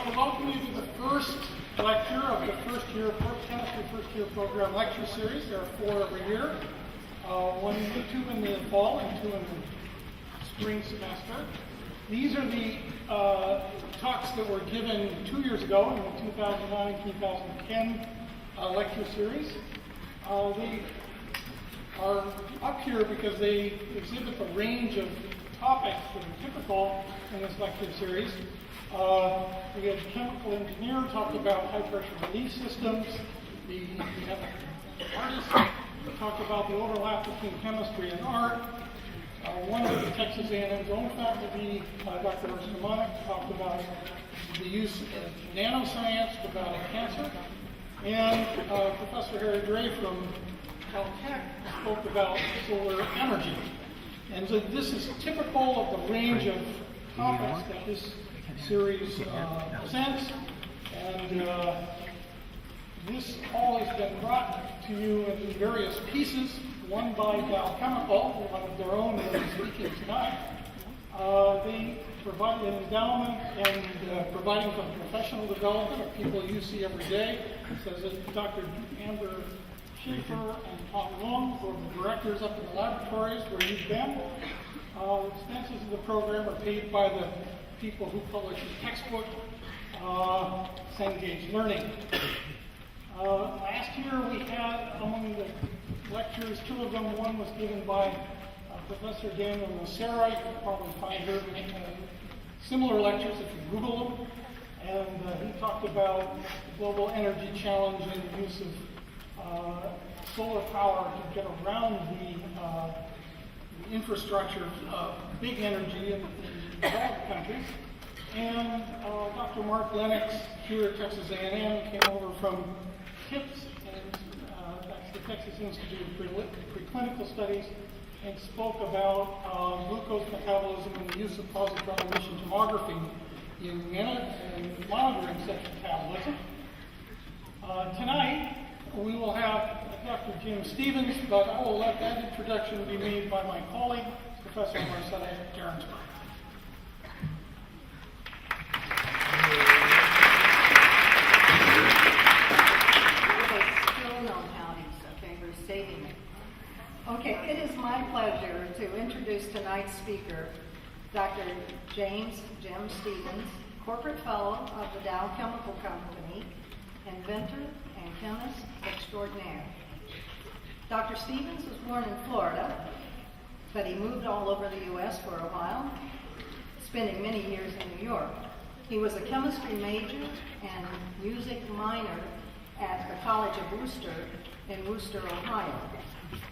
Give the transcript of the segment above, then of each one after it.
want to welcome you to the first lecture of the chemistry first year program lecture series. There are 4 every year, 2 in the fall and 2 in the spring semester. These are the talks that were given 2 years ago in the 2009-2010 lecture series. They are up here because they exhibit the range of topics that are typical in this lecture series. We had chemical engineer talk about high pressure release systems. We have an artist talk about the overlap between chemistry and art. One of the Texas A&M's own faculty, Dr. Ursula, talked about the use of nanoscience to battle cancer. And Professor Harry Gray from Caltech spoke about solar energy. And so this is typical of the range of topics that this series presents. And this all has been brought to you in various pieces, one by Dow Chemical, one of their own that is speaking tonight. They provide an endowment and providing for professional development of people you see every day. It says that Dr. Amber Schaefer and Tom Long, who are the directors up in the laboratories where you've been. Expenses of the program are paid by the people who publish the textbook, Cengage Learning. Last year we had among the lectures, 2 of them. One was given by Professor Daniel Nocera. You can probably find her similar lectures if you Google them. And he talked about the global energy challenge and the use of solar power to get around the infrastructure of big energy in developed countries. And Dr. Mark Lennox here at Texas A&M came over from TIPS, and that's the Texas Institute of Preclinical Studies, and spoke about glucose metabolism and the use of positron emission tomography in monitoring such metabolism. Tonight, we will have Dr. Jim Stevens, but I will let that introduction be made by my colleague, Professor Marcella Gerensberg. Still no counties, okay, we're saving it. Okay, it is my pleasure to introduce tonight's speaker, Dr. Jim Stevens, Corporate Fellow of the Dow Chemical Company, inventor and chemist extraordinaire. Dr. Stevens was born in Florida, but he moved all over the U.S. for a while, spending many years in New York. He was a chemistry major and music minor at the College of Wooster in Wooster, Ohio.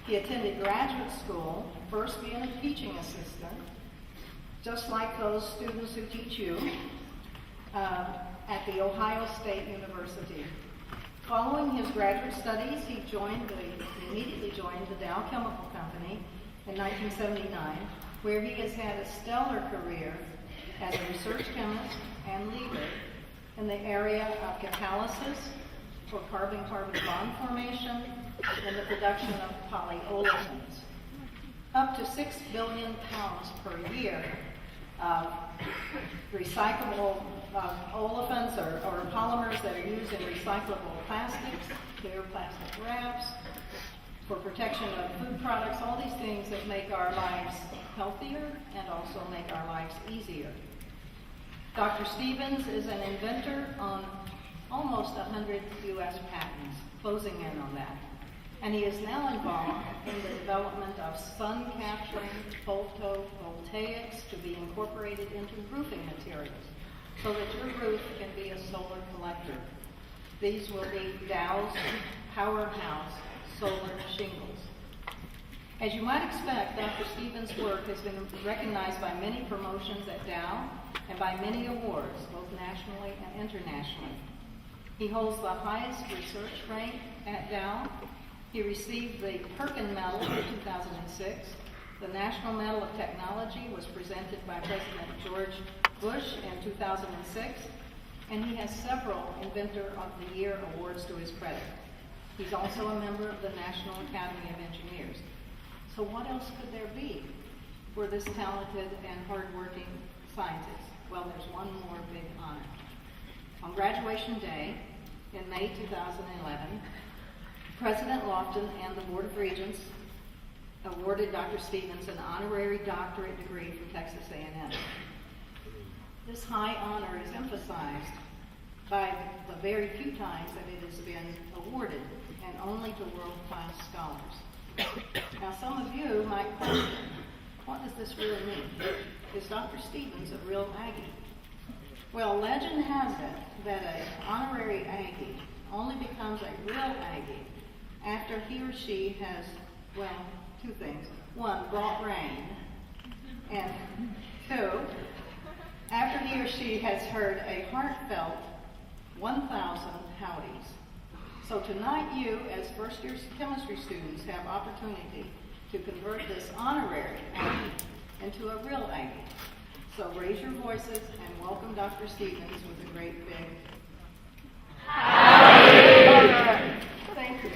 He attended graduate school, first being a teaching assistant, just like those students who teach you, at the Ohio State University. Following his graduate studies, he immediately joined the Dow Chemical Company in 1979, where he has had a stellar career as a research chemist and leader in the area of catalysis for carbon-carbon bond formation and the production of polyolefins. Up to 6 billion pounds per year of recyclable olefins or polymers that are used in recyclable plastics, clear plastic wraps, for protection of food products, all these things that make our lives healthier and also make our lives easier. Dr. Stevens is an inventor on almost 100 U.S. patents, closing in on that. And he is now involved in the development of sun capturing photovoltaics to be incorporated into roofing materials so that your roof can be a solar collector. These will be Dow's powerhouse solar shingles. As you might expect, Dr. Stevens' work has been recognized by many promotions at Dow and by many awards, both nationally and internationally. He holds the highest research rank at Dow. He received the Perkin Medal in 2006. The National Medal of Technology was presented by President George Bush in 2006, and he has several Inventor of the Year awards to his credit. He's also a member of the National Academy of Engineers. So what else could there be for this talented and hardworking scientist? Well, there's one more big honor. On graduation day in May 2011, President Lofton and the Board of Regents awarded Dr. Stevens an honorary doctorate degree from Texas A&M. This high honor is emphasized by the very few times that it has been awarded, and only to world-class scholars. Now, some of you might question, what does this really mean? Is Dr. Stevens a real Aggie? Well, legend has it that an honorary Aggie only becomes a real Aggie after he or she has, well, two things. One, brought rain, and two, after he or she has heard a heartfelt 1,000 howdies. So tonight you, as first-year chemistry students, have opportunity to convert this honorary Aggie into a real Aggie. So raise your voices and welcome Dr. Stevens with a great big howdy. Thank you.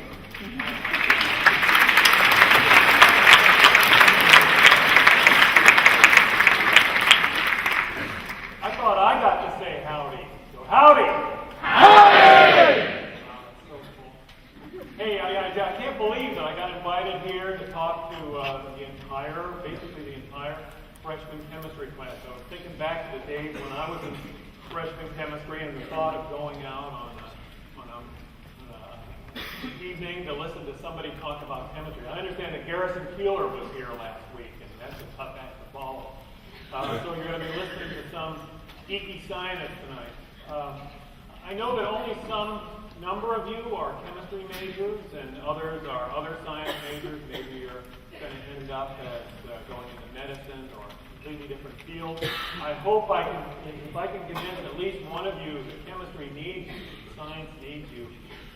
I thought I got to say howdy. So howdy! Howdy! So cool. Hey, I can't believe that I got invited here to talk to basically the entire freshman chemistry class. I was thinking back to the days when I was in freshman chemistry and the thought of going out on an evening to listen to somebody talk about chemistry. I understand that Garrison Keeler was here last week, and that's a tough act to follow. So you're going to be listening to some geeky scientists tonight. I know that only some number of you are chemistry majors and others are other science majors. Maybe you're going to end up as going into medicine or completely different fields. I hope if I can convince at least one of you that chemistry needs you, science needs you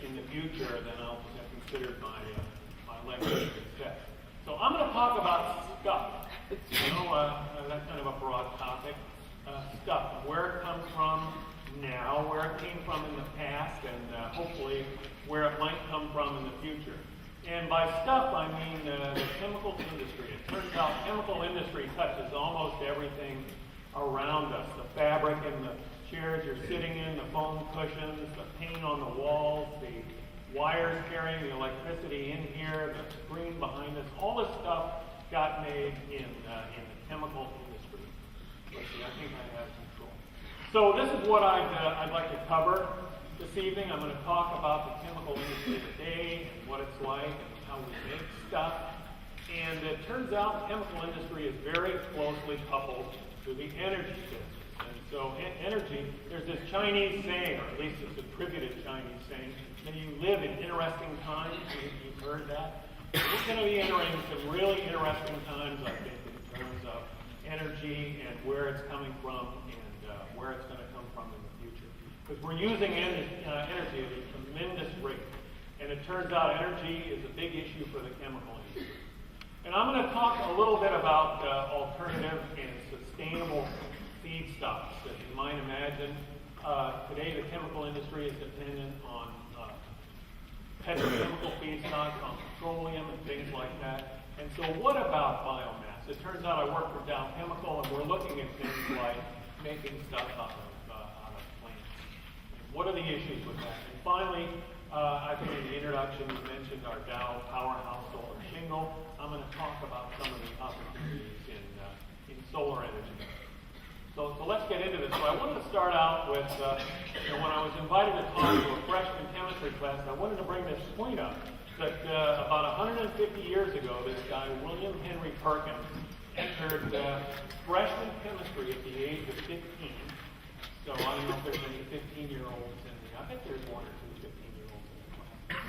in the future, then I'll have considered my lecture a success. So I'm going to talk about stuff. That's kind of a broad topic. Stuff, where it comes from now, where it came from in the past, and hopefully where it might come from in the future. And by stuff, I mean the chemical industry. It turns out chemical industry touches almost everything around us. The fabric in the chairs you're sitting in, the foam cushions, the paint on the walls, the wires carrying the electricity in here, the screen behind us, all this stuff got made in the chemical industry. Let's see, I think I have control. So this is what I'd like to cover this evening. I'm going to talk about the chemical industry today and what it's like and how we make stuff. And it turns out the chemical industry is very closely coupled to the energy business. And so energy, there's this Chinese saying, or at least it's attributed Chinese saying, that you live in interesting times. You've heard that. We're going to be entering some really interesting times, I think, in terms of energy and where it's coming from and where it's going to come from in the future. Because we're using energy at a tremendous rate. And it turns out energy is a big issue for the chemical industry. And I'm going to talk a little bit about alternative and sustainable feedstocks. As you might imagine, today the chemical industry is dependent on petrochemical feedstocks, on petroleum and things like that. And so what about biomass? It turns out I work for Dow Chemical, and we're looking at things like making stuff out of plants. What are the issues with that? And finally, I think in the introduction you mentioned our Dow powerhouse solar shingle. I'm going to talk about some of the opportunities in solar energy. So let's get into this. So I wanted to start out with, when I was invited to talk to a freshman chemistry class, I wanted to bring this point up, that about 150 years ago, this guy, William Henry Perkin, entered freshman chemistry at the age of 15. So I don't know if there's any 15-year-olds in there. I think there's one or two 15-year-olds in the class.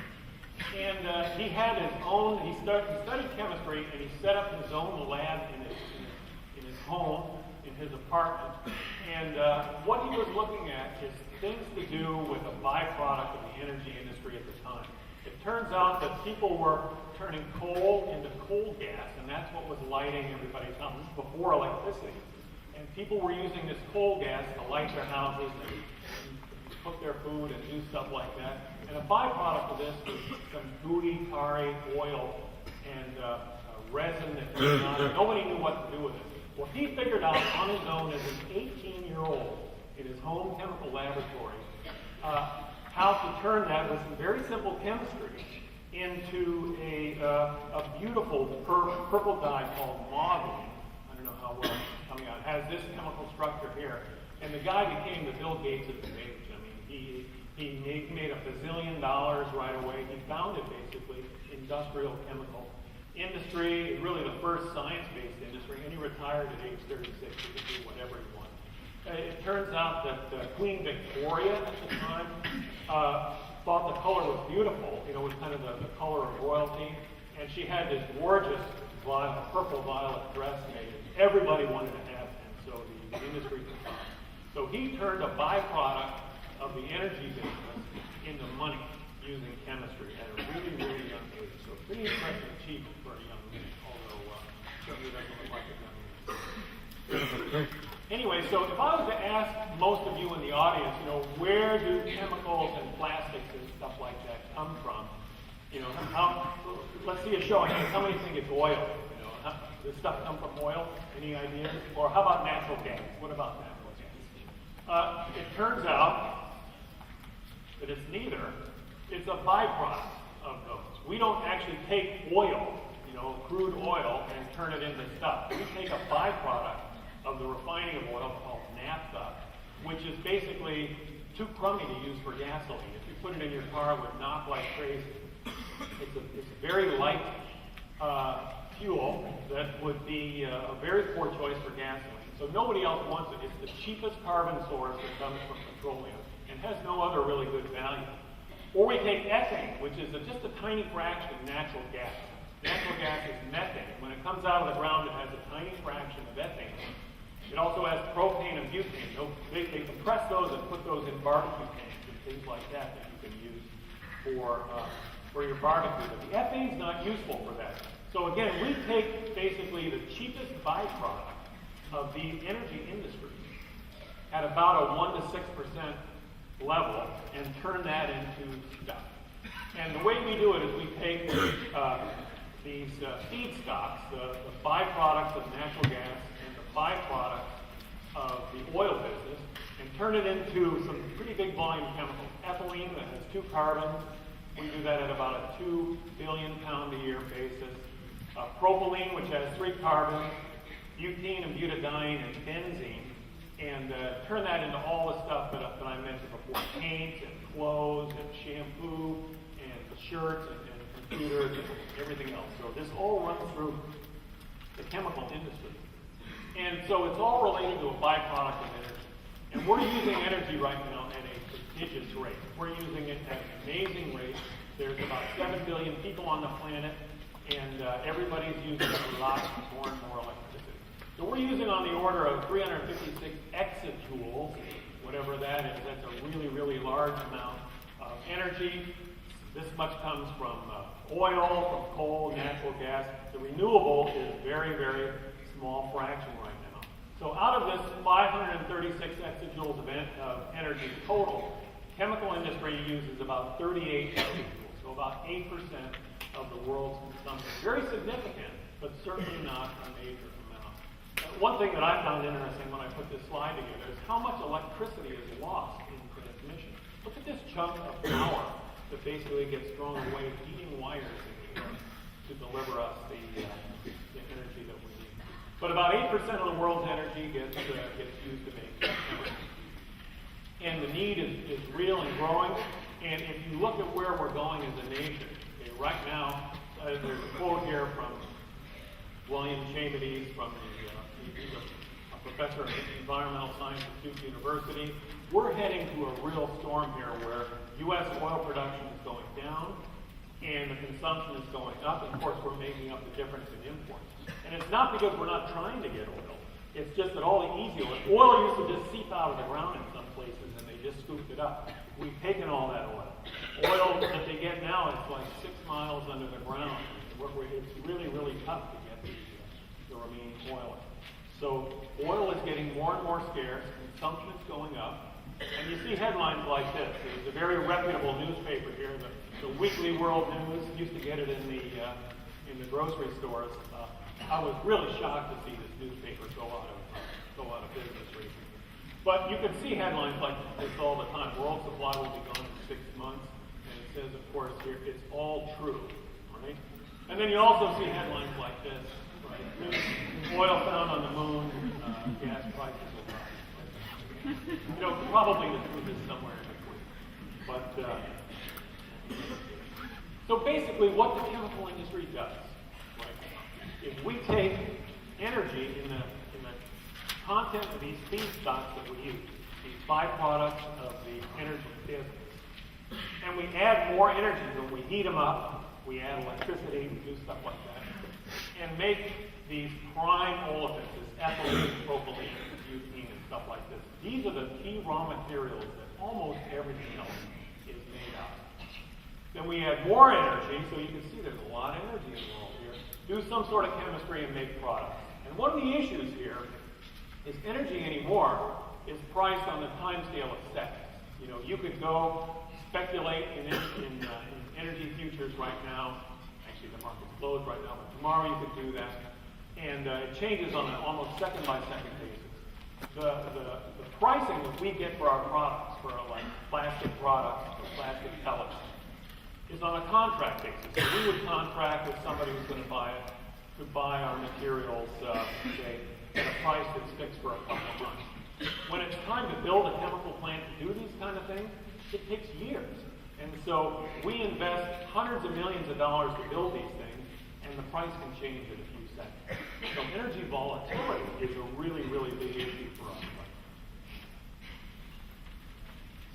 And he had his own, he studied chemistry, and he set up his own lab in his home, in his apartment. And what he was looking at is things to do with a byproduct of the energy industry at the time. It turns out that people were turning coal into coal gas, and that's what was lighting everybody's house. This is before electricity. And people were using this coal gas to light their houses and cook their food and do stuff like that. And a byproduct of this was some gooey, tarry oil and resin that came out. Nobody knew what to do with it. Well, he figured out on his own as an 18-year-old in his home chemical laboratory how to turn that with some very simple chemistry into a beautiful purple dye called maudine. I don't know how well it's coming out. It has this chemical structure here. And the guy became the Bill Gates of his age. I mean, he made $1 bazillion right away. He founded, basically, industrial chemical industry, really the first science-based industry, and he retired at age 36. He could do whatever he wanted. It turns out that Queen Victoria at the time thought the color was beautiful. You know, it was kind of the color of royalty. And she had this gorgeous purple-violet dress made. Everybody wanted to have it, and so the industry took off. So he turned a byproduct of the energy business into money using chemistry at a really, really young age. So pretty impressive achievement for a young man, although certainly doesn't look like a young man. Anyway, so if I was to ask most of you in the audience, you know, where do chemicals and plastics and stuff like that come from? You know, let's see a show of hands. How many think it's oil? You know, does stuff come from oil? Any ideas? Or how about natural gas? What about natural gas? It turns out that it's neither. It's a byproduct of those. We don't actually take oil, you know, crude oil, and turn it into stuff. We take a byproduct of the refining of oil called naphtha, which is basically too crummy to use for gasoline. If you put it in your car, it would knock like crazy. It's a very light fuel that would be a very poor choice for gasoline. So nobody else wants it. It's the cheapest carbon source that comes from petroleum and has no other really good value. Or we take ethane, which is just a tiny fraction of natural gas. Natural gas is methane. When it comes out of the ground, it has a tiny fraction of ethane. It also has propane and butane. They compress those and put those in barbecue tanks and things like that that you can use for your barbecue. But the ethane's not useful for that. So again, we take basically the cheapest byproduct of the energy industry at about a 1 to 6% level and turn that into stuff. And the way we do it is we take these feedstocks, the byproducts of natural gas and the byproducts of the oil business, and turn it into some pretty big volume chemicals. Ethylene that has 2 carbons, we do that at about a 2 billion pound a year basis. Propylene, which has 3 carbons, butene and butadiene and benzene, and turn that into all the stuff that I mentioned before, paint and clothes and shampoo and shirts and computers and everything else. So this all runs through the chemical industry. And so it's all related to a byproduct of energy. And we're using energy right now at a prodigious rate. We're using it at an amazing rate. There's about 7 billion people on the planet, and everybody's using a lot more and more electricity. So we're using on the order of 356 exajoules, whatever that is. That's a really, really large amount of energy. This much comes from oil, from coal, natural gas. The renewable is very, very small fraction right now. So out of this 536 exajoules of energy total, chemical industry uses about 38 exajoules, so about 8% of the world's consumption. Very significant, but certainly not a major amount. One thing that I found interesting when I put this slide together is how much electricity is lost in transmission. Look at this chunk of power that basically gets thrown away heating wires in the earth to deliver us the energy that we need. But about 8% of the world's energy gets used to make chemicals. And the need is real and growing. And if you look at where we're going as a nation, okay, right now, there's a quote here from William Chamades, he's a professor at Environmental Science at Duke University. We're heading to a real storm here where U.S. oil production is going down and the consumption is going up. Of course, we're making up the difference in imports. And it's not because we're not trying to get oil. It's just that all the easy oil used to just seep out of the ground in some places and they just scooped it up. We've taken all that oil. Oil that they get now is like 6 miles under the ground. It's really, really tough to get the remaining oil. So oil is getting more and more scarce, consumption is going up, and you see headlines like this. There's a very reputable newspaper here, the Weekly World News. Used to get it in the grocery stores. I was really shocked to see this newspaper go out of business recently. But you can see headlines like this all the time. World supply will be gone in 6 months. And it says, of course, here, it's all true, right? And then you also see headlines like this, right? Oil found on the moon, gas prices will rise. You know, probably the truth is somewhere in between. But, so basically what the chemical industry does, right, is we take energy in the content of these feedstocks that we use, these byproducts of the energy business, and we add more energy when we heat them up, we add electricity, we do stuff like that, and make these prime olefins, this ethylene, propylene, butene, and stuff like this. These are the key raw materials that almost everything else is made out of. Then we add more energy, so you can see there's a lot of energy involved here. Do some sort of chemistry and make products. And one of the issues here is energy anymore is priced on the time scale of seconds. You know, you could go speculate in energy futures right now. Actually, the market's closed right now, but tomorrow you could do that. And it changes on an almost second-by-second basis. The pricing that we get for our products, for like plastic products or plastic pellets, is on a contract basis. So we would contract with somebody who's going to buy our materials, say, at a price that's fixed for a couple of months. When it's time to build a chemical plant to do these kind of things, it takes years. And so we invest hundreds of millions of dollars to build these things, and the price can change in a few seconds. So energy volatility is a really, really big issue for us.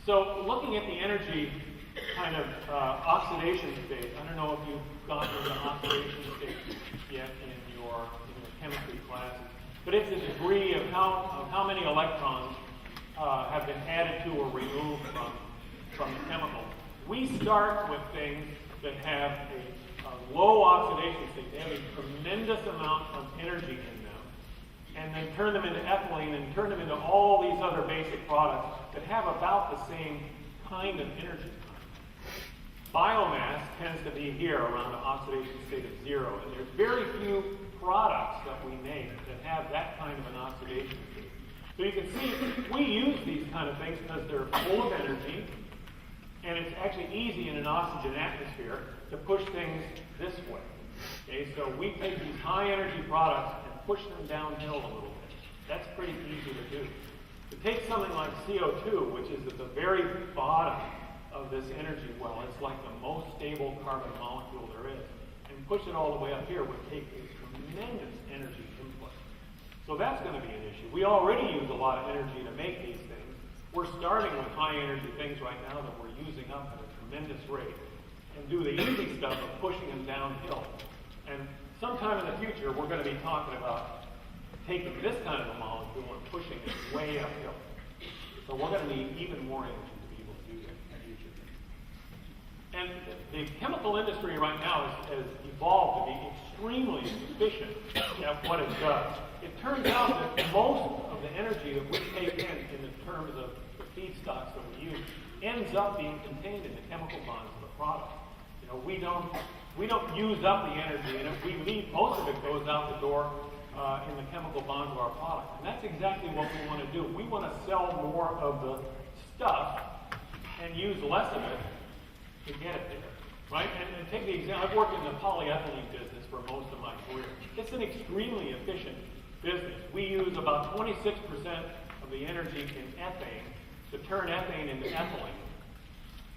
So looking at the energy kind of oxidation state, I don't know if you've gotten to the oxidation state yet in your chemistry classes, but it's a degree of how many electrons have been added to or removed from the chemical. We start with things that have a low oxidation state. They have a tremendous amount of energy in them, and then turn them into ethylene and turn them into all these other basic products that have about the same kind of energy. Biomass tends to be here around an oxidation state of 0, and there's very few products that we make that have that kind of an oxidation state. So you can see we use these kind of things because they're full of energy, and it's actually easy in an oxygen atmosphere to push things this way. Okay, so we take these high energy products and push them downhill a little bit. That's pretty easy to do. To take something like CO2, which is at the very bottom of this energy well, it's like the most stable carbon molecule there is, and push it all the way up here would take a tremendous energy input. So that's going to be an issue. We already use a lot of energy to make these things. We're starting with high energy things right now that we're using up at a tremendous rate, and do the easy stuff of pushing them downhill. And sometime in the future, we're going to be talking about taking this kind of a molecule and pushing it way uphill. So we're going to need even more energy to be able to do that in the future. And the chemical industry right now has evolved to be extremely efficient at what it does. It turns out that most of the energy that we take in the terms of the feedstocks that we use ends up being contained in the chemical bonds of the product. You know, we don't use up the energy, and if we leave, most of it goes out the door in the chemical bonds of our product. And that's exactly what we want to do. We want to sell more of the stuff and use less of it to get it there, right? And take the example, I've worked in the polyethylene business for most of my career. It's an extremely efficient business. We use about 26% of the energy in ethane to turn ethane into ethylene.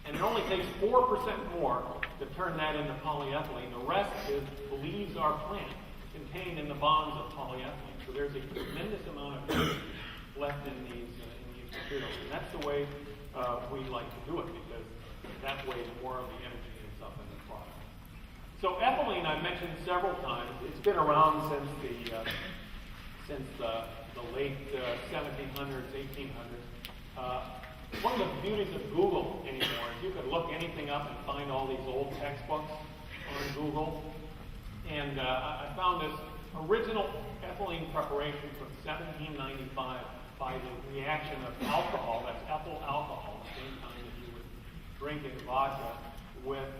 And it only takes 4% more to turn that into polyethylene. The rest leaves our plant contained in the bonds of polyethylene. So there's a tremendous amount of energy left in these materials. And that's the way we like to do it, because that way more of the energy ends up in the product. So ethylene, I've mentioned several times. It's been around since the late 1700s, 1800s. One of the beauties of Google anymore is you could look anything up and find all these old textbooks on Google. And I found this original ethylene preparation from 1795 by the reaction of alcohol, that's ethyl alcohol, the same kind that you would drink in vodka, with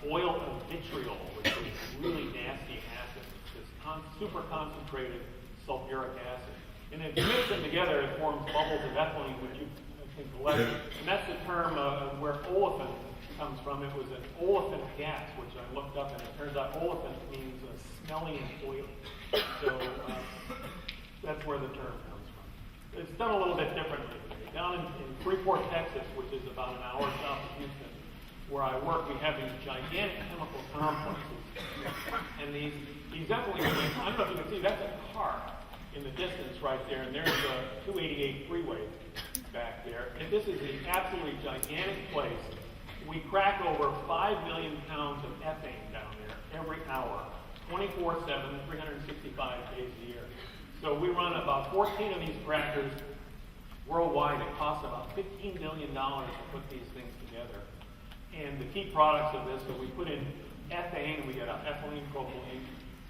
oil of vitriol, which is a really nasty acid. It's this super concentrated sulfuric acid. And if you mix them together, it forms bubbles of ethylene, which you can collect. And that's the term where olefin comes from. It was an olefin gas, which I looked up, and it turns out olefin means smelly and oily. So that's where the term comes from. It's done a little bit differently. Down in Freeport, Texas, which is about an hour south of Houston, where I work, we have these gigantic chemical complexes. And these ethylene plants, I don't know if you can see, that's a car in the distance right there, and there's a 288 freeway back there. And this is an absolutely gigantic place. We crack over 5 million pounds of ethane down there every hour, 24/7, 365 days a year. So we run about 14 of these crackers worldwide. It costs about $15 billion to put these things together. And the key products of this, so we put in ethane, we get ethylene, propylene,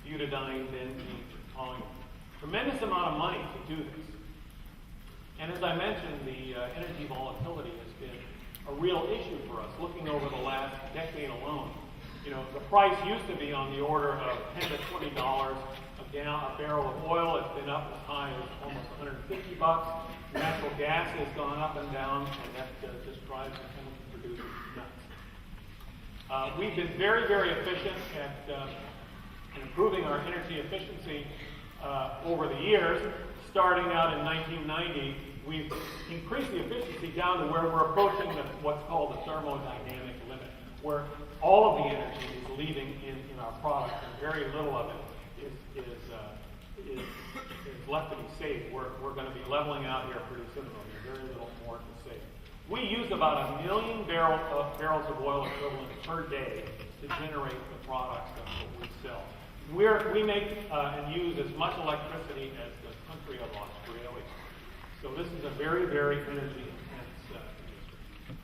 butadiene, benzene, toluene. Tremendous amount of money to do this. And as I mentioned, the energy volatility has been a real issue for us, looking over the last decade alone. You know, the price used to be on the order of $10 to $20 a barrel of oil. It's been up as high as almost $150. Natural gas has gone up and down, and that just drives the chemical producers nuts. We've been very, very efficient at improving our energy efficiency over the years. Starting out in 1990, we've increased the efficiency down to where we're approaching what's called the thermodynamic limit, where all of the energy is leaving in our product, and very little of it is left to be saved. We're going to be leveling out here pretty soon. There'll be very little more to save. We use about 1 million barrels of oil equivalent per day to generate the products that we sell. We make and use as much electricity as the country of Australia. So this is a very, very energy-intense industry.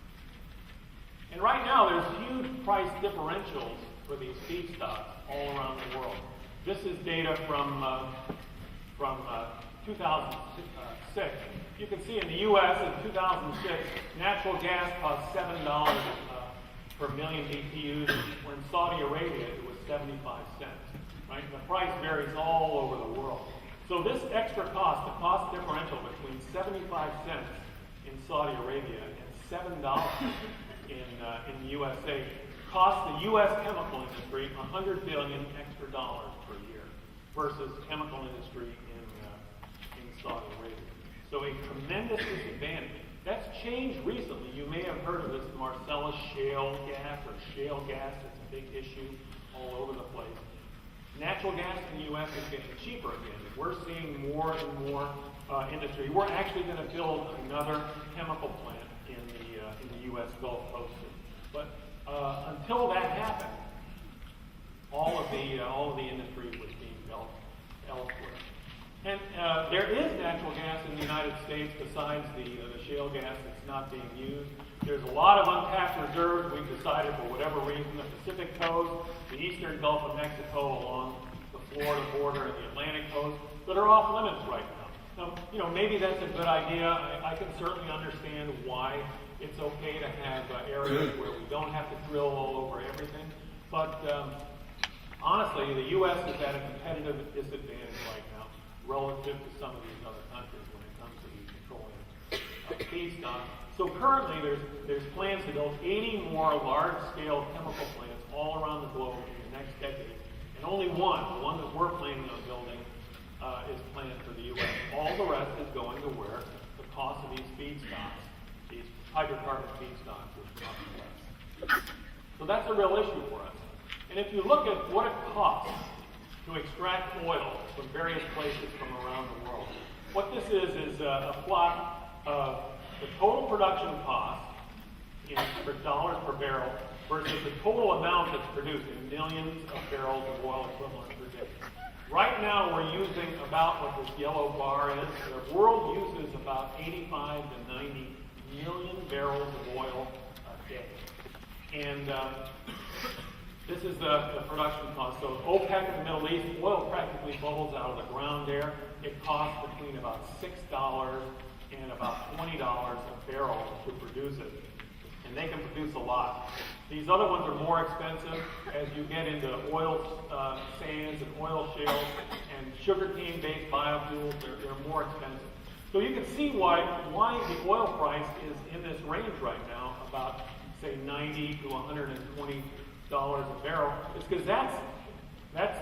And right now, there's huge price differentials for these feedstocks all around the world. This is data from 2006. You can see in the U.S. in 2006, natural gas cost $7 per million BTUs, where in Saudi Arabia it was 75 cents. Right? And the price varies all over the world. So this extra cost, the cost differential between 75 cents in Saudi Arabia and $7 in the USA, costs the U.S. chemical industry $100 billion extra dollars per year versus chemical industry in Saudi Arabia. So a tremendous disadvantage. That's changed recently. You may have heard of this Marcellus shale gas or shale gas. It's a big issue all over the place. Natural gas in the U.S. is getting cheaper again. We're seeing more and more industry. We're actually going to build another chemical plant in the U.S. Gulf Coast. But until that happened, all of the industry was being built elsewhere. And there is natural gas in the United States besides the shale gas that's not being used. There's a lot of untapped reserves. We've decided, for whatever reason, the Pacific coast, the eastern Gulf of Mexico along the Florida border, and the Atlantic coast, that are off limits right now. Now, maybe that's a good idea. I can certainly understand why it's okay to have areas where we don't have to drill all over everything. But honestly, the U.S. is at a competitive disadvantage right now relative to some of these other countries when it comes to these petroleum feedstocks. So currently, there's plans to build 80 more large-scale chemical plants all around the globe in the next decade. And only one, the one that we're planning on building, is planned for the U.S. All the rest is going to where the cost of these feedstocks, these hydrocarbon feedstocks, is much less. So that's a real issue for us. And if you look at what it costs to extract oil from various places from around the world, what this is a plot of the total production cost for dollars per barrel versus the total amount that's produced in millions of barrels of oil equivalent per day. Right now, we're using about what this yellow bar is. The world uses about 85 to 90 million barrels of oil a day. And this is the production cost. So OPEC in the Middle East, oil practically bubbles out of the ground there. It costs between about $6 and about $20 a barrel to produce it. And and they can produce a lot. These other ones are more expensive as you get into oil sands and oil shales and sugarcane-based biofuels. They're more expensive. So you can see why the oil price is in this range right now, about say $90 to $120 a barrel. It's because that's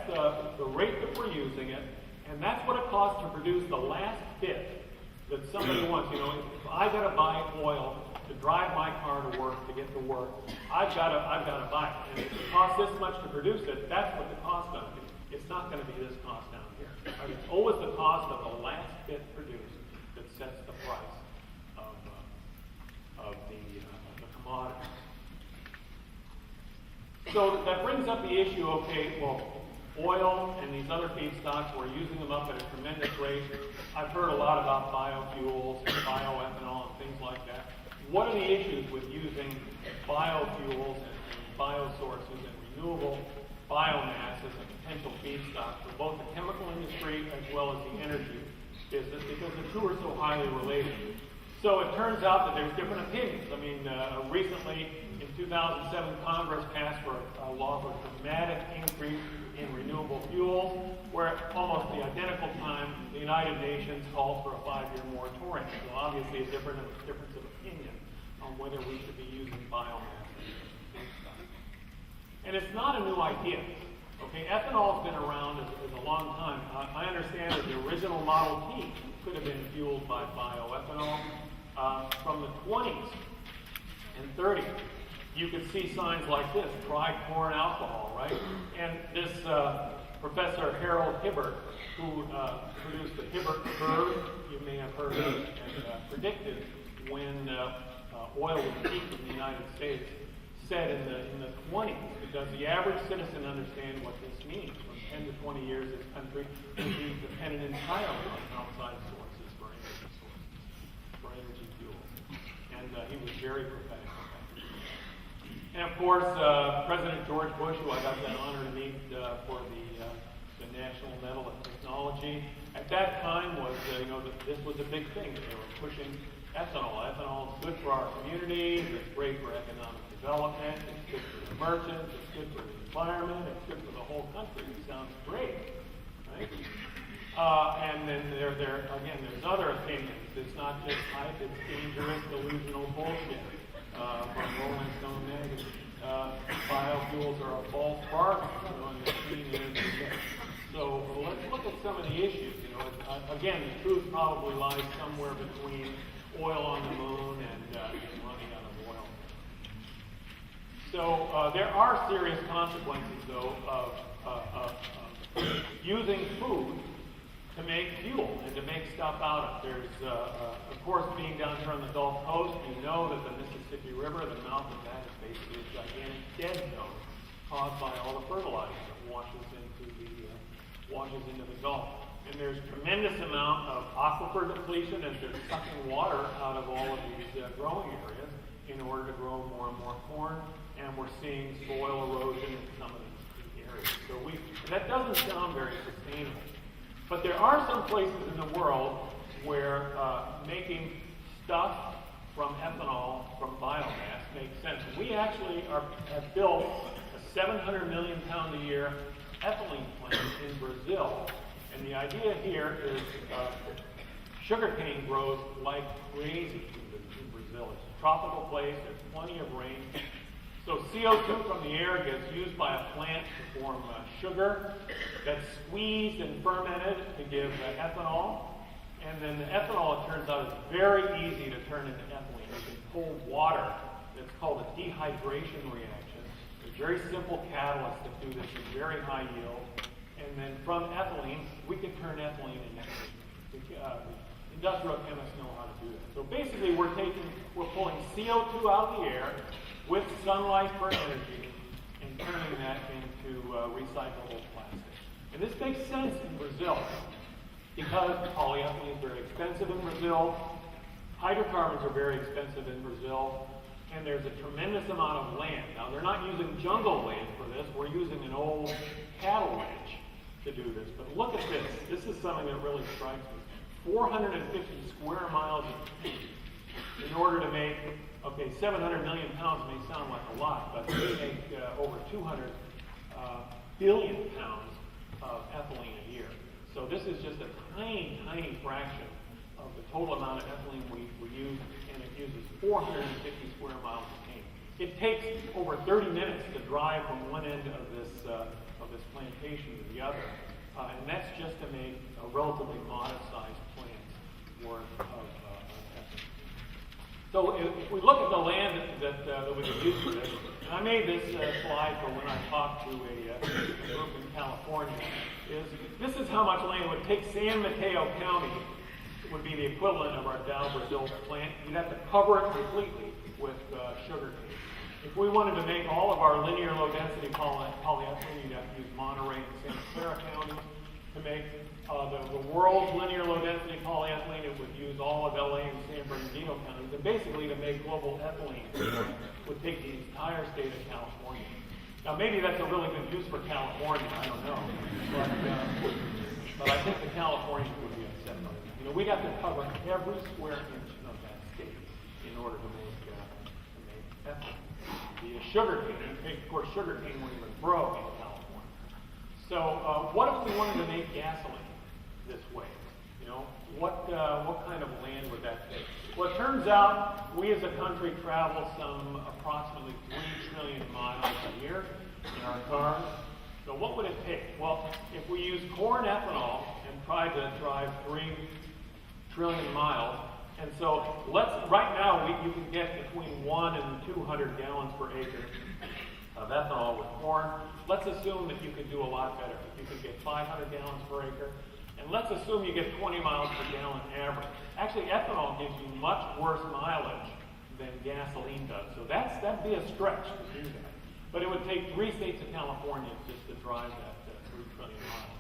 the rate that we're using it, and that's what it costs to produce the last bit that somebody wants. You know, if I got to buy oil to drive my car to work, to get to work, I've got to buy it. And if it costs this much to produce it, that's what the cost of it. It's not going to be this cost down here. Right? It's always the cost of the last bit produced that sets the price of the commodity. So that brings up the issue, okay, well, oil and these other feedstocks, we're using them up at a tremendous rate. I've heard a lot about biofuels and bioethanol and things like that. What are the issues with using biofuels and biosources and renewable biomass as a potential feedstock for both the chemical industry as well as the energy business, because the two are so highly related? So it turns out that there's different opinions. I mean, recently in 2007, Congress passed for a law for a dramatic increase in renewable fuels, where at almost the identical time, the United Nations called for a 5-year moratorium. So obviously a difference of opinion on whether we should be using biomass. And it's not a new idea. Okay, ethanol has been around as a long time. I understand that the original Model T could have been fueled by bioethanol from the 20s and 30s. You could see signs like this, dry corn alcohol, right? And this Professor Harold Hibbert, who produced the Hibbert curve, you may have heard of, and predicted when oil would peak in the United States, said in the 20s, because the average citizen understands what this means. From 10 to 20 years, this country will be dependent entirely on outside sources for energy fuels. And he was very prophetic of that. And of course, President George Bush, who I got that honor to meet for the National Medal of Technology, at that time was, this was a big thing. They were pushing ethanol. Ethanol is good for our communities. It's great for economic development. It's good for the merchants. It's good for the environment. It's good for the whole country. It sounds great, right? And then there's other opinions. It's not just hype. It's dangerous, delusional bullshit from Rolling Stone magazine. Biofuels are a false bargain, and the clean energy mix. So let's look at some of the issues. Again, the truth probably lies somewhere between oil on the moon and running out of oil. So there are serious consequences, though, of using food to make fuel and to make stuff out of. There's, of course, being down here on the Gulf Coast, you know that the Mississippi River, the mouth of that, is basically a gigantic dead zone caused by all the fertilizer that washes into the Gulf. And there's a tremendous amount of aquifer depletion as they're sucking water out of all of these growing areas in order to grow more and more corn. And we're seeing soil erosion in some of these areas. So that doesn't sound very sustainable. But there are some places in the world where making stuff from ethanol, from biomass, makes sense. We actually have built a 700 million pound a year ethylene plant in Brazil. And the idea here is sugarcane grows like crazy in Brazil. It's a tropical place. There's plenty of rain. So CO2 from the air gets used by a plant to form sugar that's squeezed and fermented to give ethanol. And then the ethanol, it turns out, is very easy to turn into ethylene. You can pull water that's called a dehydration reaction. There's very simple catalysts that do this at very high yield. And then from ethylene, we can turn ethylene into ethylene. Industrial chemists know how to do that. So basically, we're pulling CO2 out of the air with sunlight for energy and turning that into recyclable plastic. And this makes sense in Brazil because polyethylene is very expensive in Brazil, hydrocarbons are very expensive in Brazil, and there's a tremendous amount of land. Now, they're not using jungle land for this. We're using an old cattle ranch to do this. But look at this. This is something that really strikes me. 450 square miles of in order to make, okay, 700 million pounds may sound like a lot, but we make over 200 billion pounds of ethylene a year. So this is just a tiny, tiny fraction of the total amount of ethylene we use, and it uses 450 square miles of paint. It takes over 30 minutes to drive from one end of this plantation to the other, and that's just to make a relatively modest-sized plant's worth of ethylene. So if we look at the land that we could use for this, and I made this slide for when I talked to a group in California, this is how much land it would take. San Mateo County would be the equivalent of our Dow Brazil plant. You'd have to cover it completely with sugar cane. If we wanted to make all of our linear low-density polyethylene, you'd have to use Monterey and Santa Clara counties. To make the world's linear low-density polyethylene, it would use all of LA and San Bernardino counties. And basically, to make global ethylene, would take the entire state of California. Now, maybe that's a really good use for California. I don't know. But I think the Californians would be upset about it. You know, we'd have to cover every square inch of that state in order to make ethylene. The sugar cane, of course, sugar cane wouldn't even grow in California. So, what if we wanted to make gasoline this way? You know, what kind of land would that take? Well, it turns out we as a country travel some approximately 3 trillion miles a year in our cars. So what would it take? Well, if we use corn ethanol and tried to drive 3 trillion miles, and so right now you can get between 1 and 200 gallons per acre of ethanol with corn. Let's assume that you could do a lot better. You could get 500 gallons per acre. And let's assume you get 20 miles per gallon average. Actually, ethanol gives you much worse mileage than gasoline does. So that'd be a stretch to do that. But it would take 3 states of California just to drive that 3 trillion miles.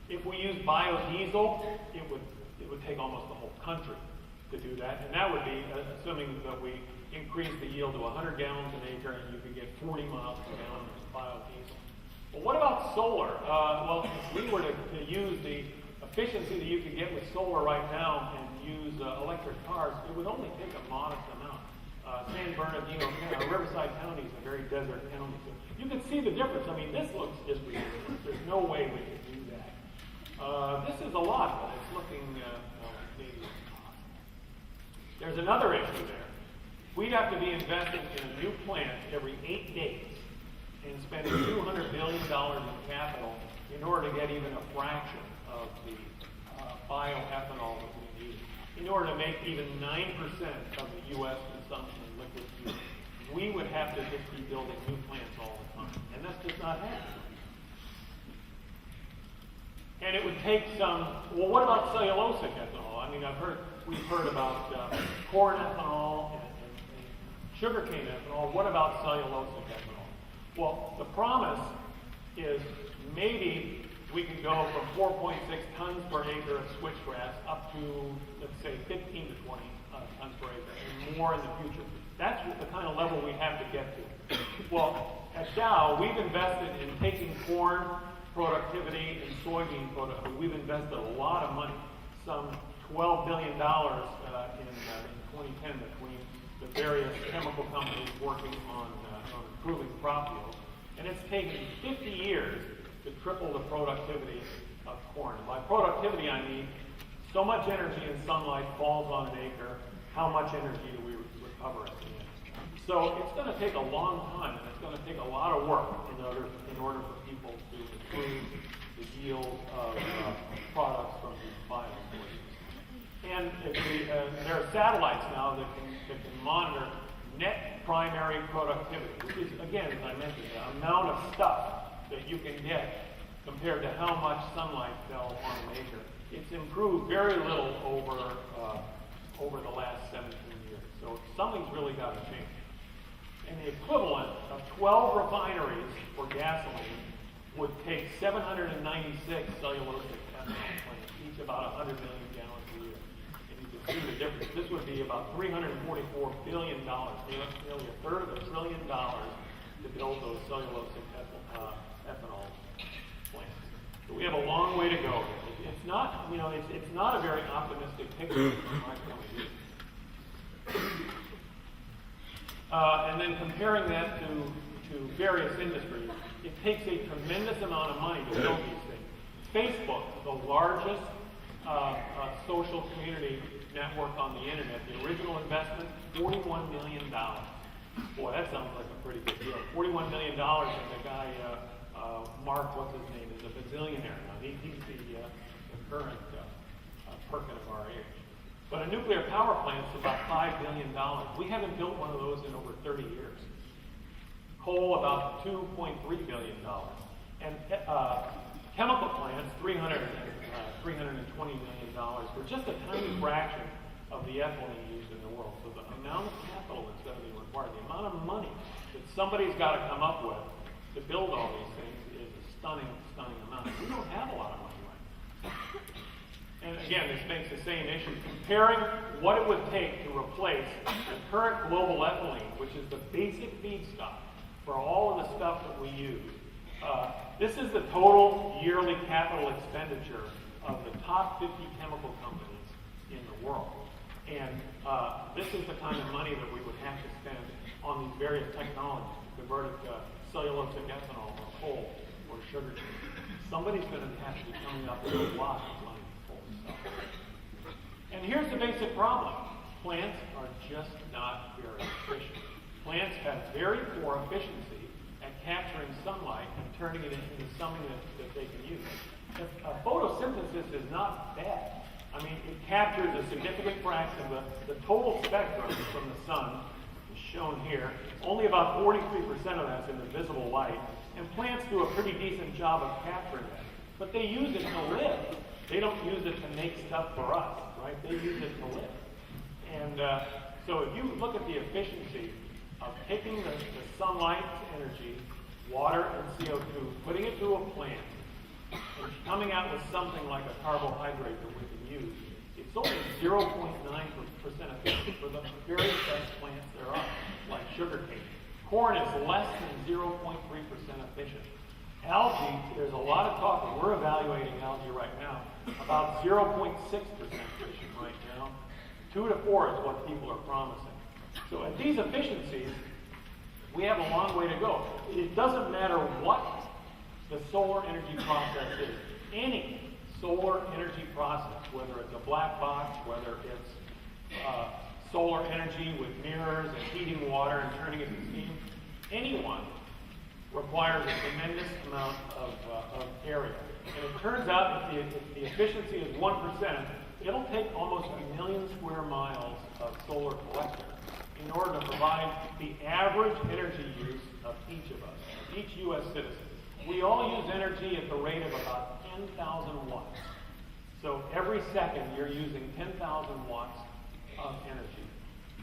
If we use biodiesel, it would take almost the whole country to do that. And that would be assuming that we increase the yield to 100 gallons an acre and you could get 40 miles per gallon of biodiesel. Well, what about solar? Well, if we were to use the efficiency that you could get with solar right now and use electric cars, it would only take a modest amount. San Bernardino, Riverside County is a very desert county. So you can see the difference. I mean, this looks just ridiculous. There's no way we could do that. This is a lot, but it's looking maybe impossible. There's another issue there. We'd have to be investing in a new plant every 8 days and spending $200 billion in capital in order to get even a fraction of the bioethanol that we need. In order to make even 9% of the U.S. consumption in liquid fuel, we would have to just be building new plants all the time. And that's just not happening. And it would take some, well, what about cellulosic ethanol? I mean, we've heard about corn ethanol and sugarcane ethanol. What about cellulosic ethanol? Well, the promise is maybe we can go from 4.6 tons per acre of switchgrass up to, let's say, 15 to 20 tons per acre, and more in the future. That's the kind of level we have to get to. Well, at Dow, we've invested in taking corn productivity and soybean productivity. We've invested a lot of money, some $12 billion in 2010 between the various chemical companies working on improving crop yield. And it's taken 50 years to triple the productivity of corn. By productivity, I mean so much energy and sunlight falls on an acre, how much energy do we recover at the end? So it's going to take a long time, and it's going to take a lot of work in order for people to improve the yield of products from these biosources. And there are satellites now that can monitor net primary productivity, which is, again, as I mentioned, the amount of stuff that you can get compared to how much sunlight fell on an acre. It's improved very little over the last 17 years. So something's really got to change. And the equivalent of 12 refineries for gasoline would take 796 cellulosic ethanol plants, each about 100 million gallons a year. And you can see the difference. This would be about $344 billion, nearly a third of $1 trillion to build those cellulosic ethanol plants. So we have a long way to go. It's not, it's not a very optimistic picture from my point of view. and then comparing that to various industries, it takes a tremendous amount of money to build these things. Facebook, the largest social community network on the internet, the original investment, $41 million. Boy, that sounds like a pretty good deal. $41 million, and the guy, Mark, what's his name, is a bazillionaire now. He's the current Perkin of our age. But a nuclear power plant is about $5 billion. We haven't built one of those in over 30 years. Coal, about $2.3 billion. And chemical plants, $320 million, for just a tiny fraction of the ethylene used in the world. So the amount of capital that's going to be required, the amount of money that somebody's got to come up with to build all these things is a stunning, stunning amount. We don't have a lot of money right now. And again, this makes the same issue. Comparing what it would take to replace the current global ethylene, which is the basic feedstock for all of the stuff that we use. This is the total yearly capital expenditure of the top 50 chemical companies in the world. And this is the kind of money that we would have to spend on these various technologies to convert it to cellulosic ethanol or coal or sugar cane. Somebody's going to have to be coming up with a lot of money to pull this off. And here's the basic problem. Plants are just not very efficient. Plants have very poor efficiency at capturing sunlight and turning it into something that they can use. Photosynthesis is not bad. I mean, it captures a significant fraction of the total spectrum from the sun, is shown here. Only about 43% of that's in the visible light, and plants do a pretty decent job of capturing that. But they use it to live. They don't use it to make stuff for us, right? They use it to live. And so if you look at the efficiency of taking the sunlight energy, water, and CO2, putting it through a plant, and coming out with something like a carbohydrate that we can use, it's only 0.9% efficient for the very best plants there are, like sugarcane. Corn is less than 0.3% efficient. Algae, there's a lot of talk, and we're evaluating algae right now, about 0.6% efficient right now. 2 to 4 is what people are promising. So at these efficiencies, we have a long way to go. It doesn't matter what the solar energy process is. Any solar energy process, whether it's a black box, whether it's solar energy with mirrors and heating water and turning it to steam, anyone requires a tremendous amount of area. And it turns out that if the efficiency is 1%, it'll take almost 1 million square miles of solar collector in order to provide the average energy use of each of us, each U.S. citizen. We all use energy at the rate of about 10,000 watts. So every second you're using 10,000 watts of energy.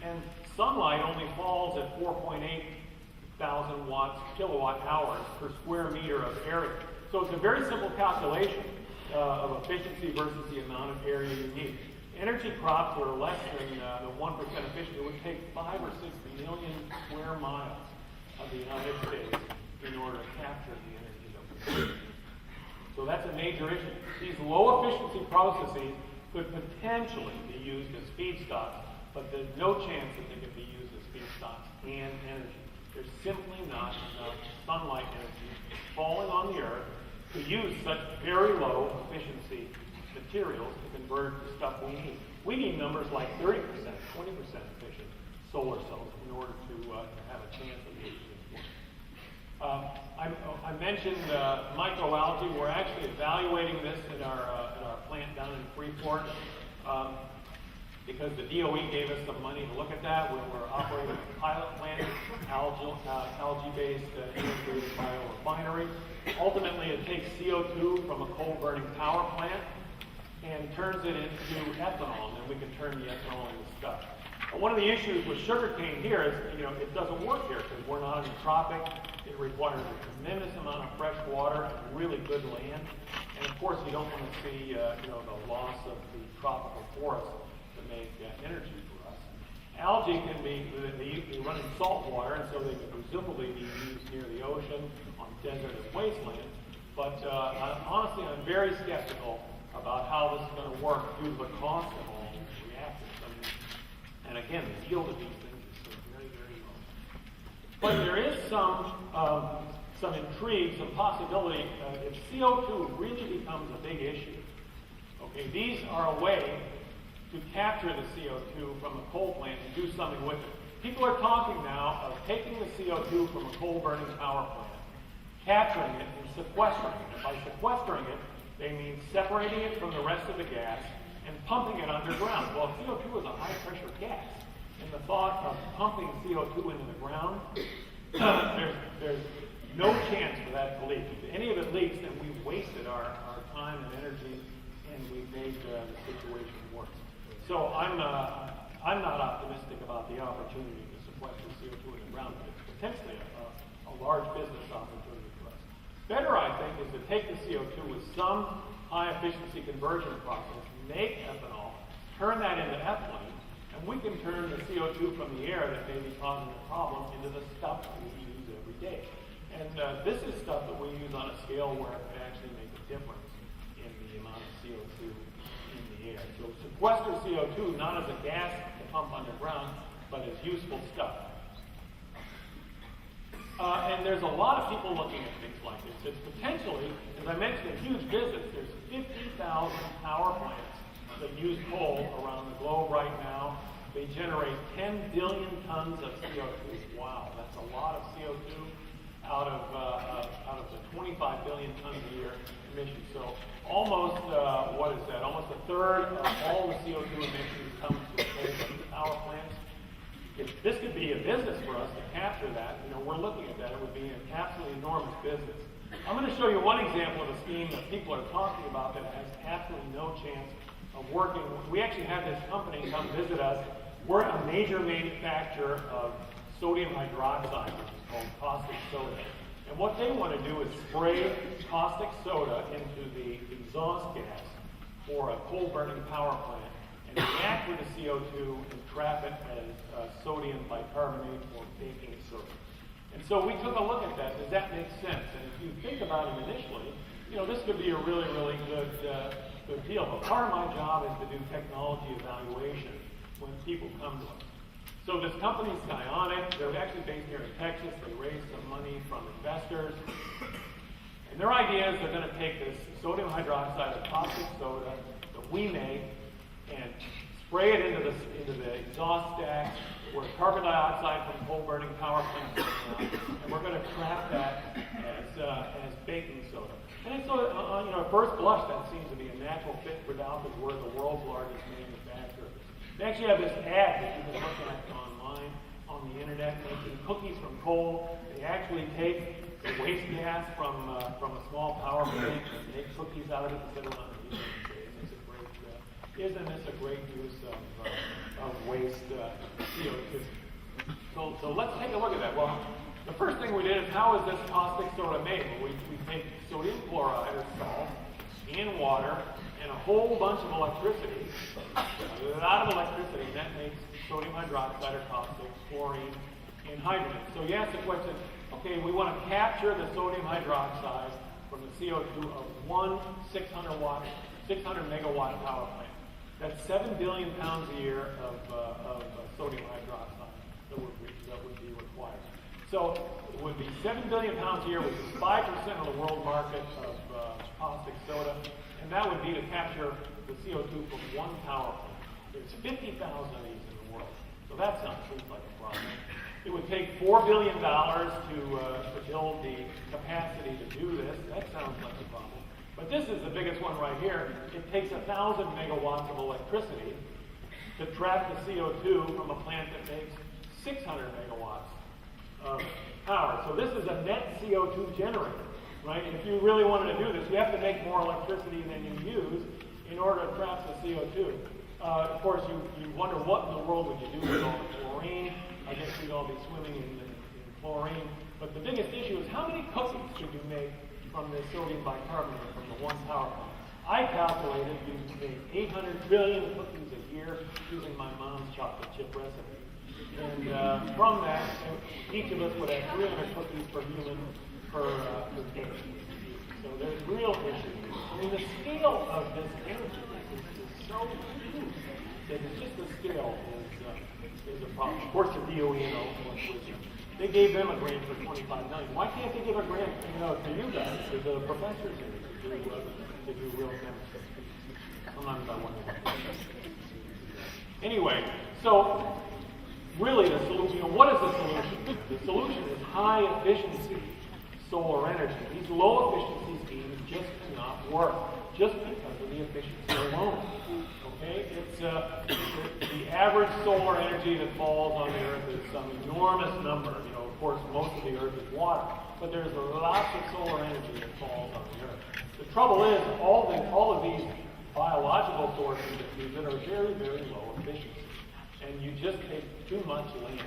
And sunlight only falls at 4.8 thousand watts, kilowatt hours per square meter of area. So it's a very simple calculation of efficiency versus the amount of area you need. Energy crops that are less than the 1% efficient, it would take 5 or 6 million square miles of the United States in order to capture the energy that we need. So that's a major issue. These low efficiency processes could potentially be used as feedstocks, but there's no chance that they could be used as feedstocks and energy. There's simply not enough sunlight energy falling on the earth to use such very low efficiency materials to convert to stuff we need. We need numbers like 30%, 20% efficient solar cells in order to have a chance of using this work. I mentioned microalgae. We're actually evaluating this in our plant down in Freeport because the DOE gave us some money to look at that. We're operating a pilot plant, algae-based integrated biorefinery. Ultimately, it takes CO2 from a coal-burning power plant and turns it into ethanol, and then we can turn the ethanol into stuff. But one of the issues with sugarcane here is, it doesn't work here because we're not in the tropic. It requires a tremendous amount of fresh water and really good land. And of course, you don't want to see, the loss of the tropical forest to make energy for us. Algae can be, they run in salt water, and so they can presumably be used near the ocean, on desert and wasteland. But honestly, I'm very skeptical about how this is going to work due to the cost of all these reactors. And again, the yield of these things is so very, very low. some intrigue, some possibility. If CO2 really becomes a big issue, okay, these are a way to capture the CO2 from a coal plant and do something with it. People are talking now of taking the CO2 from a coal-burning power plant, capturing it and sequestering it. And by sequestering it, they mean separating it from the rest of the gas and pumping it underground. Well, CO2 is a high-pressure gas, and the thought of pumping CO2 into the ground, there's no chance for that to leak. If any of it leaks, then we've wasted our time and energy, and we've made the situation worse. So I'm not optimistic about the opportunity to sequester CO2 in the ground, but it's potentially a large business opportunity for us. Better, I think, is to take the CO2 with some high-efficiency conversion process, make ethanol, turn that into ethylene, and we can turn the CO2 from the air that may be causing a problem into the stuff that we use every day. And this is stuff that we use on a scale where it can actually make a difference in the amount of CO2 in the air. So sequester CO2 not as a gas to pump underground, but as useful stuff. And there's a lot of people looking at things like this. It's potentially, as I mentioned, a huge business. There's 50,000 power plants that use coal around the globe right now. They generate 10 billion tons of CO2. Wow, that's a lot of CO2 out of the 25 billion tons a year emissions. So almost, what is that? Almost a third of all the CO2 emissions come from coal power plants. If this could be a business for us to capture that, we're looking at that. It would be an absolutely enormous business. I'm going to show you one example of a scheme that people are talking about that has absolutely no chance of working. We actually had this company come visit us. We're a major manufacturer of sodium hydroxide, which is called caustic soda. And what they want to do is spray caustic soda into the exhaust gas for a coal-burning power plant and react with the CO2 and trap it as sodium bicarbonate or baking soda. And so we took a look at that. Does that make sense? And if you think about it initially, this could be a really, really good deal. But part of my job is to do technology evaluation when people come to us. So this company's Ionic. They're actually based here in Texas. They raised some money from investors. And their idea is they're going to take this sodium hydroxide of caustic soda that we make and spray it into the exhaust stack where carbon dioxide from coal-burning power plants is around, and we're going to trap that as baking soda. And so, at first blush, that seems to be a natural fit for Dow because we're the world's largest manufacturer. They actually have this ad that you can look at online, on the internet, making cookies from coal. They actually take the waste gas from a small power plant and make cookies out of it instead of on the Isn't this a great use of waste CO2? So let's take a look at that. Well, the first thing we did is how is this caustic soda made? Well, we take sodium chloride or salt and water and a whole bunch of electricity. A lot of electricity, and that makes sodium hydroxide or caustic, chlorine, and hydrogen. So you ask the question, okay, we want to capture the sodium hydroxide from the CO2 of one 600 megawatt power plant. That's 7 billion pounds a year of sodium hydroxide that would be required. So it would be 7 billion pounds a year, which is 5% of the world market of caustic soda, and that would be to capture the CO2 from one power plant. There's 50,000 of these in the world, so that seems like a problem. It would take $4 billion to build the capacity to do this. That sounds like a problem. But this is the biggest one right here. It takes 1,000 megawatts of electricity to trap the CO2 from a plant that makes 600 megawatts of power. So this is a net CO2 generator, right? If you really wanted to do this, you have to make more electricity than you use in order to trap the CO2. Of course, you wonder what in the world would you do with all the chlorine. I guess we'd all be swimming in chlorine. But the biggest issue is how many cookies should you make from the sodium bicarbonate from the one power plant? I calculated you make 800 billion cookies a year using my mom's chocolate chip recipe. And from that, each of us would have 300 cookies per human per day. So there's real issues. I mean, the scale of this energy is so huge that it's just the scale is a problem. Of course, the DOE and all They gave them a grant for $25 million. Why can't they give a grant, to you guys, to the professors here, to do real chemistry? Sometimes I wonder about that. Anyway, so really the solution, what is the solution? The solution is high efficiency solar energy. These low efficiency schemes just cannot work, just because of the efficiency alone. Okay, it's the average solar energy that falls on the Earth is some enormous number. Of course, most of the Earth is water, but there's lots of solar energy that falls on the Earth. The trouble is, all of these biological sources that use it are very, very low efficiency, and you just take too much land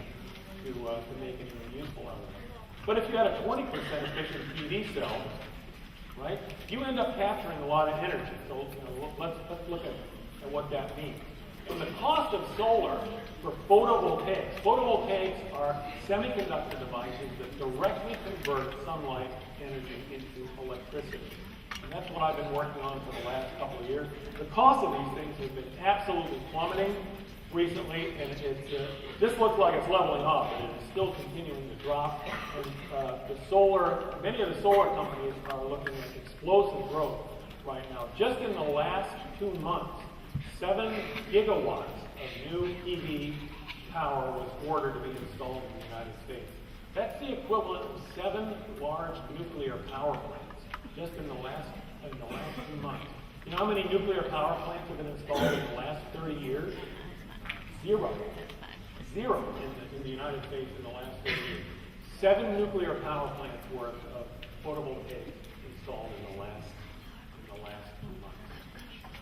to make anything useful out of it. But if you had a 20% efficient PV cell, right, you end up capturing a lot of energy. So let's look at what that means. And the cost of solar for photovoltaics are semiconductor devices that directly convert sunlight energy into electricity. And that's what I've been working on for the last couple of years. The cost of these things has been absolutely plummeting recently, and this looks like it's leveling off, but it's still continuing to drop. And many of the solar companies are looking at explosive growth right now. Just in the last 2 months, 7 gigawatts of new PV power was ordered to be installed in the United States. That's the equivalent of 7 large nuclear power plants just in the last 2 months. You know how many nuclear power plants have been installed in the last 30 years? Zero in the United States in the last 30 years. 7 nuclear power plants worth of photovoltaics installed in the last 2 months.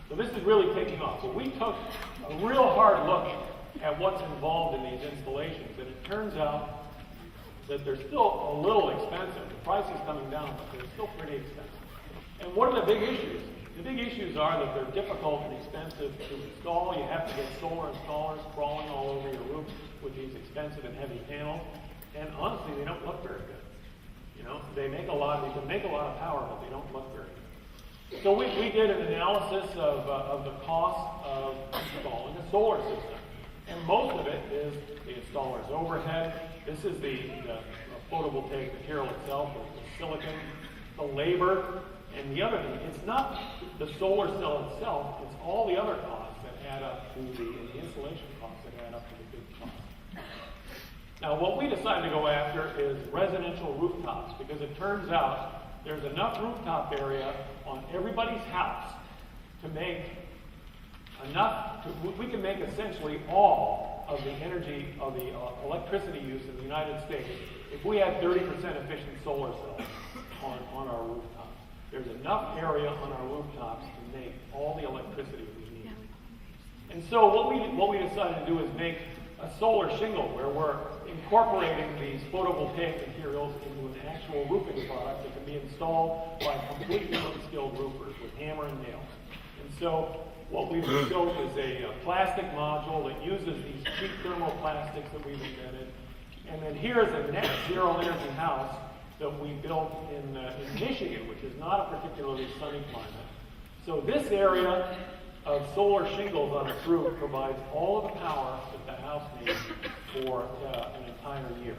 So this is really taking off. So we took a real hard look at what's involved in these installations, and it turns out that they're still a little expensive. The price is coming down, but they're still pretty expensive. And what are the big issues? The big issues are that they're difficult and expensive to install. You have to get solar installers crawling all over your roof with these expensive and heavy panels. And honestly, they don't look very good. They can make a lot of power, but they don't look very good. So we did an analysis of the cost of installing a solar system. And most of it is the installer's overhead. This is the photovoltaic material itself, the silicon, the labor, and the other thing. It's not the solar cell itself, it's all the other costs that add up to the installation costs that add up to the big cost. Now, what we decided to go after is residential rooftops, because it turns out there's enough rooftop area on everybody's house to make we can make essentially all of the energy of the electricity use in the United States if we had 30% efficient solar cells on our rooftops. There's enough area on our rooftops to make all the electricity we need. And so what we decided to do is make a solar shingle where we're incorporating these photovoltaic materials into an actual roofing product that can be installed by completely unskilled roofers with hammer and nails. And so what we've built is a plastic module that uses these cheap thermoplastics that we've invented. And then here's a net zero energy house that we built in Michigan, which is not a particularly sunny climate. So this area of solar shingles on its roof provides all of the power that the house needs for an entire year.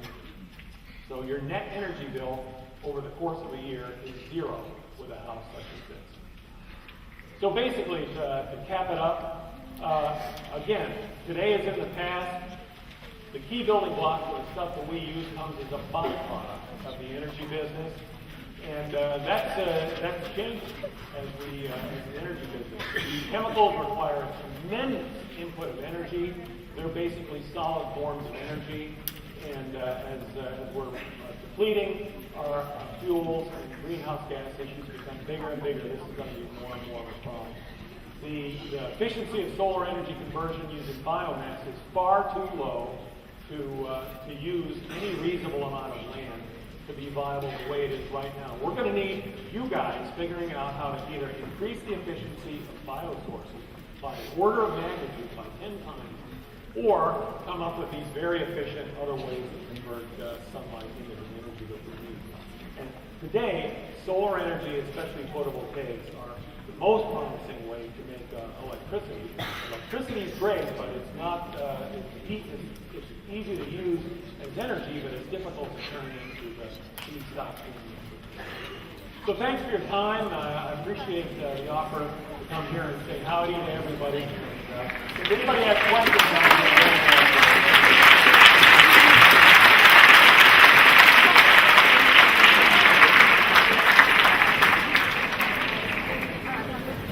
So your net energy bill over the course of a year is zero with a house such as this. So basically, to cap it up, again, today is in the past. The key building block for the stuff that we use comes as a byproduct of the energy business, and that's changing as the energy business. Chemicals require tremendous input of energy. They're basically solid forms of energy, and as we're depleting our fuels and greenhouse gas issues become bigger and bigger, this is going to be more and more of a problem. The efficiency of solar energy conversion using biomass is far too low to use any reasonable amount of land to be viable the way it is right now. We're going to need you guys figuring out how to either increase the efficiency of biosources by an order of magnitude, by 10 times, or come up with these very efficient other ways to convert sunlight into the energy that we need. And today, solar energy, especially photovoltaics, are the most promising way to make electricity. Electricity is great, but it's not, it's easy to use as energy, but it's difficult to turn into the feedstocks. So thanks for your time. I appreciate the offer to come here and say howdy to everybody. If anybody has questions,